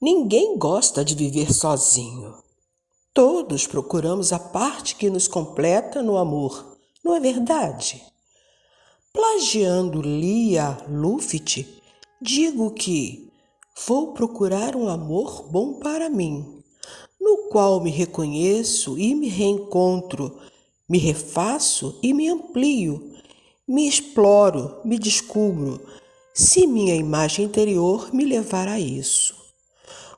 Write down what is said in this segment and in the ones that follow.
Ninguém gosta de viver sozinho. Todos procuramos a parte que nos completa no amor, não é verdade? Plagiando Lia Luft, digo que vou procurar um amor bom para mim, no qual me reconheço e me reencontro, me refaço e me amplio, me exploro, me descubro, se minha imagem interior me levar a isso.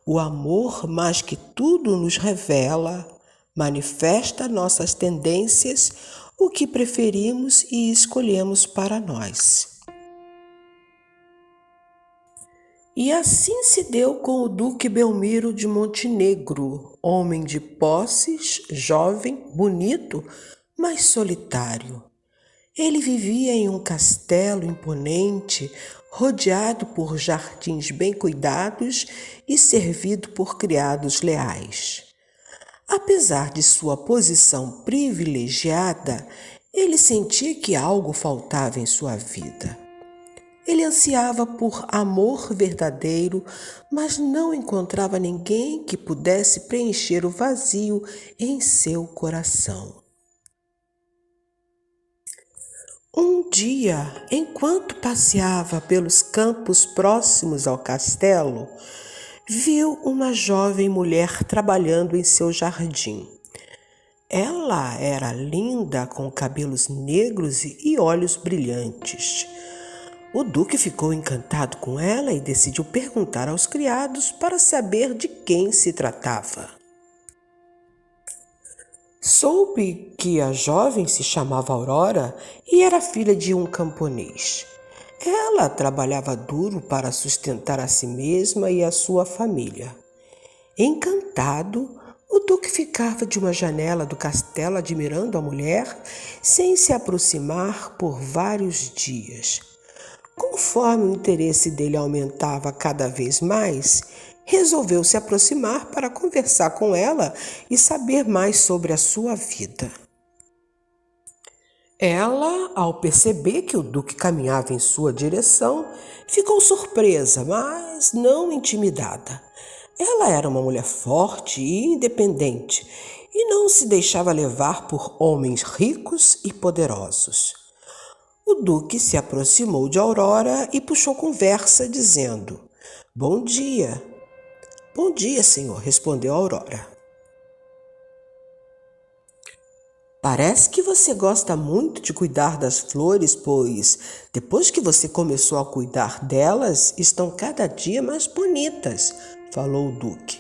O amor, mais que tudo, nos revela, manifesta nossas tendências, o que preferimos e escolhemos para nós. E assim se deu com o Duque Belmiro de Montenegro, homem de posses, jovem, bonito, mas solitário. Ele vivia em um castelo imponente, rodeado por jardins bem cuidados e servido por criados leais. Apesar de sua posição privilegiada, ele sentia que algo faltava em sua vida. Ele ansiava por amor verdadeiro, mas não encontrava ninguém que pudesse preencher o vazio em seu coração. Um dia, enquanto passeava pelos campos próximos ao castelo, viu uma jovem mulher trabalhando em seu jardim. Ela era linda, com cabelos negros e olhos brilhantes. O duque ficou encantado com ela e decidiu perguntar aos criados para saber de quem se tratava. Soube que a jovem se chamava Aurora e era filha de um camponês. Ela trabalhava duro para sustentar a si mesma e a sua família. Encantado, o duque ficava de uma janela do castelo admirando a mulher, sem se aproximar por vários dias. Conforme o interesse dele aumentava cada vez mais, resolveu se aproximar para conversar com ela e saber mais sobre a sua vida. Ela, ao perceber que o duque caminhava em sua direção, ficou surpresa, mas não intimidada. Ela era uma mulher forte e independente e não se deixava levar por homens ricos e poderosos. O duque se aproximou de Aurora e puxou conversa, dizendo: "Bom dia." "Bom dia, senhor", respondeu Aurora. "Parece que você gosta muito de cuidar das flores, pois, depois que você começou a cuidar delas, estão cada dia mais bonitas", falou o duque.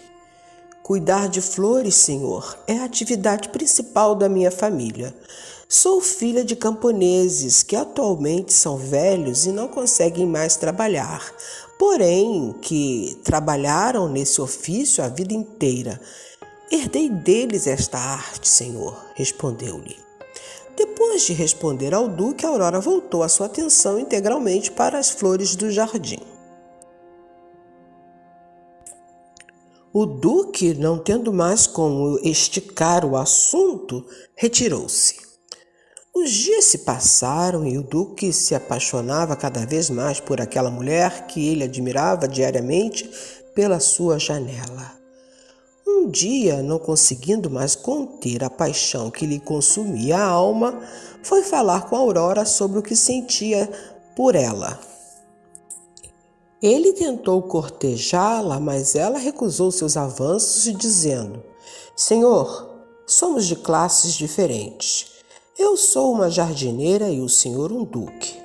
"Cuidar de flores, senhor, é a atividade principal da minha família. Sou filha de camponeses que atualmente são velhos e não conseguem mais trabalhar, porém que trabalharam nesse ofício a vida inteira. Herdei deles esta arte, senhor", respondeu-lhe. Depois de responder ao duque, Aurora voltou a sua atenção integralmente para as flores do jardim. O duque, não tendo mais como esticar o assunto, retirou-se. Os dias se passaram e o duque se apaixonava cada vez mais por aquela mulher que ele admirava diariamente pela sua janela. Um dia, não conseguindo mais conter a paixão que lhe consumia a alma, foi falar com Aurora sobre o que sentia por ela. Ele tentou cortejá-la, mas ela recusou seus avanços, dizendo: "Senhor, somos de classes diferentes. Eu sou uma jardineira e o senhor um duque.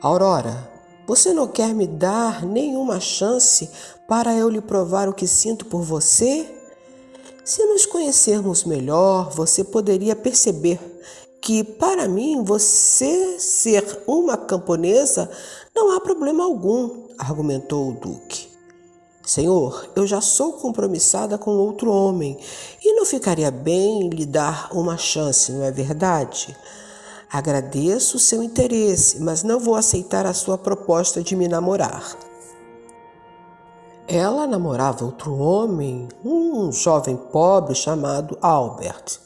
Aurora, você não quer me dar nenhuma chance para eu lhe provar o que sinto por você? Se nos conhecermos melhor, você poderia perceber que, para mim, você ser uma camponesa não há problema algum", argumentou o duque. "Senhor, eu já sou compromissada com outro homem e não ficaria bem lhe dar uma chance, não é verdade? Agradeço o seu interesse, mas não vou aceitar a sua proposta de me namorar." Ela namorava outro homem, um jovem pobre chamado Albert.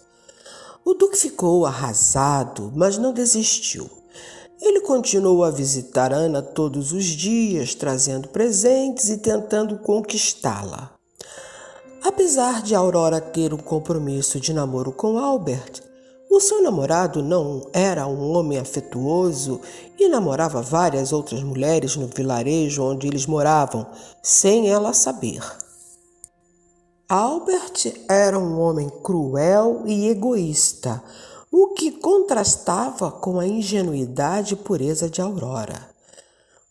O duque ficou arrasado, mas não desistiu. Ele continuou a visitar Ana todos os dias, trazendo presentes e tentando conquistá-la. Apesar de Aurora ter um compromisso de namoro com Albert, o seu namorado não era um homem afetuoso e namorava várias outras mulheres no vilarejo onde eles moravam, sem ela saber. Albert era um homem cruel e egoísta, o que contrastava com a ingenuidade e pureza de Aurora.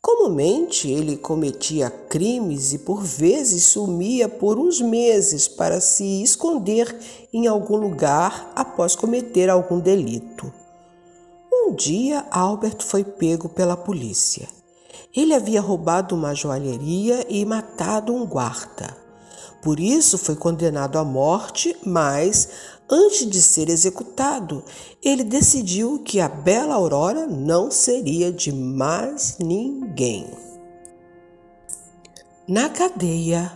Comumente, ele cometia crimes e por vezes sumia por uns meses para se esconder em algum lugar após cometer algum delito. Um dia, Albert foi pego pela polícia. Ele havia roubado uma joalheria e matado um guarda. Por isso foi condenado à morte, mas, antes de ser executado, ele decidiu que a bela Aurora não seria de mais ninguém. Na cadeia,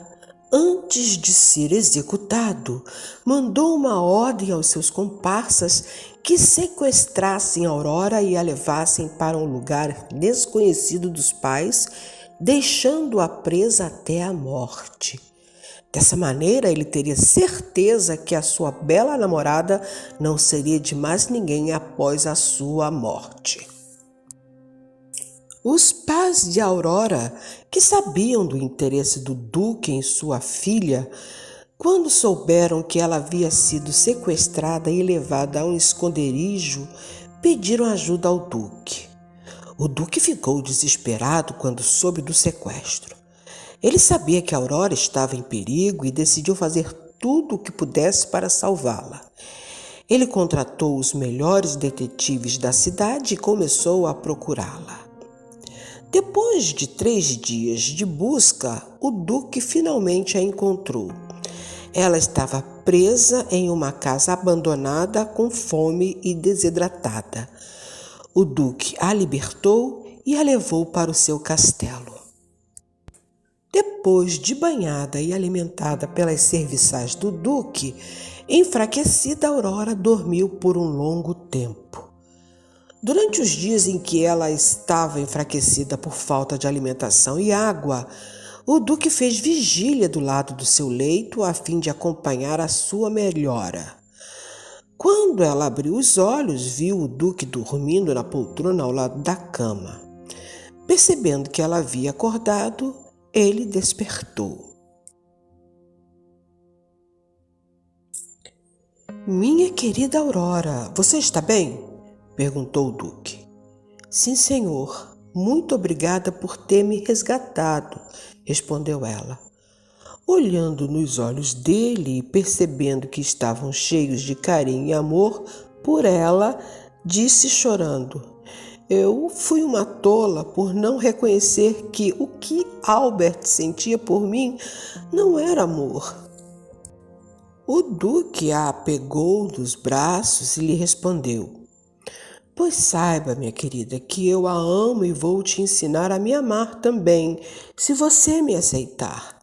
antes de ser executado, mandou uma ordem aos seus comparsas que sequestrassem Aurora e a levassem para um lugar desconhecido dos pais, deixando-a presa até a morte. Dessa maneira, ele teria certeza que a sua bela namorada não seria de mais ninguém após a sua morte. Os pais de Aurora, que sabiam do interesse do duque em sua filha, quando souberam que ela havia sido sequestrada e levada a um esconderijo, pediram ajuda ao duque. O duque ficou desesperado quando soube do sequestro. Ele sabia que Aurora estava em perigo e decidiu fazer tudo o que pudesse para salvá-la. Ele contratou os melhores detetives da cidade e começou a procurá-la. Depois de 3 dias de busca, o duque finalmente a encontrou. Ela estava presa em uma casa abandonada com fome e desidratada. O duque a libertou e a levou para o seu castelo. Depois de banhada e alimentada pelas serviçais do duque, enfraquecida, Aurora dormiu por um longo tempo. Durante os dias em que ela estava enfraquecida por falta de alimentação e água, o duque fez vigília do lado do seu leito a fim de acompanhar a sua melhora. Quando ela abriu os olhos, viu o duque dormindo na poltrona ao lado da cama. Percebendo que ela havia acordado, ele despertou. "Minha querida Aurora, você está bem?" perguntou o duque. "Sim, senhor. Muito obrigada por ter me resgatado", respondeu ela. Olhando nos olhos dele e percebendo que estavam cheios de carinho e amor por ela, disse chorando: "Eu fui uma tola por não reconhecer que o que Albert sentia por mim não era amor." O duque a pegou dos braços e lhe respondeu: "Pois saiba, minha querida, que eu a amo e vou te ensinar a me amar também, se você me aceitar."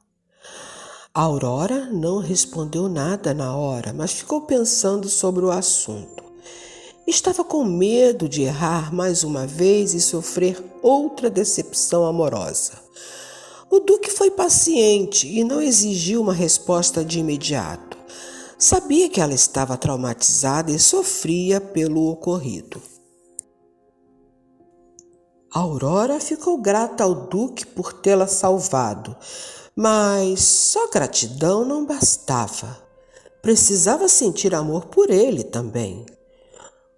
A Aurora não respondeu nada na hora, mas ficou pensando sobre o assunto. Estava com medo de errar mais uma vez e sofrer outra decepção amorosa. O duque foi paciente e não exigiu uma resposta de imediato. Sabia que ela estava traumatizada e sofria pelo ocorrido. Aurora ficou grata ao duque por tê-la salvado, mas só gratidão não bastava. Precisava sentir amor por ele também.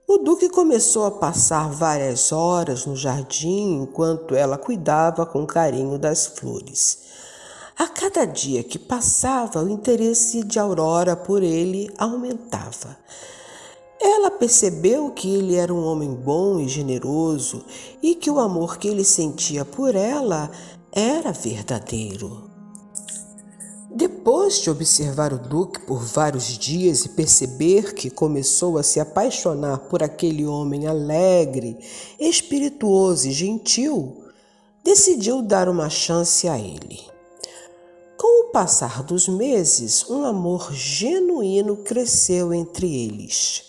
O duque começou a passar várias horas no jardim enquanto ela cuidava com carinho das flores. A cada dia que passava, o interesse de Aurora por ele aumentava. Ela percebeu que ele era um homem bom e generoso e que o amor que ele sentia por ela era verdadeiro. Depois de observar o duque por vários dias e perceber que começou a se apaixonar por aquele homem alegre, espirituoso e gentil, decidiu dar uma chance a ele. Com o passar dos meses, um amor genuíno cresceu entre eles.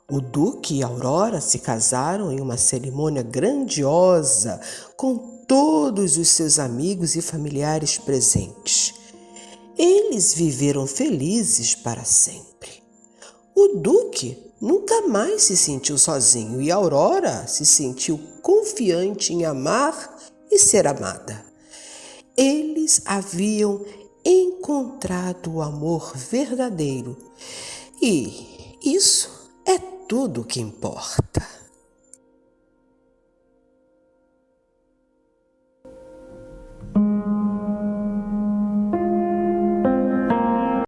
O Duque e Aurora se casaram em uma cerimônia grandiosa, com todos os seus amigos e familiares presentes. Eles viveram felizes para sempre. O Duque nunca mais se sentiu sozinho e Aurora se sentiu confiante em amar e ser amada. Eles haviam encontrado o amor verdadeiro e isso é tudo o que importa.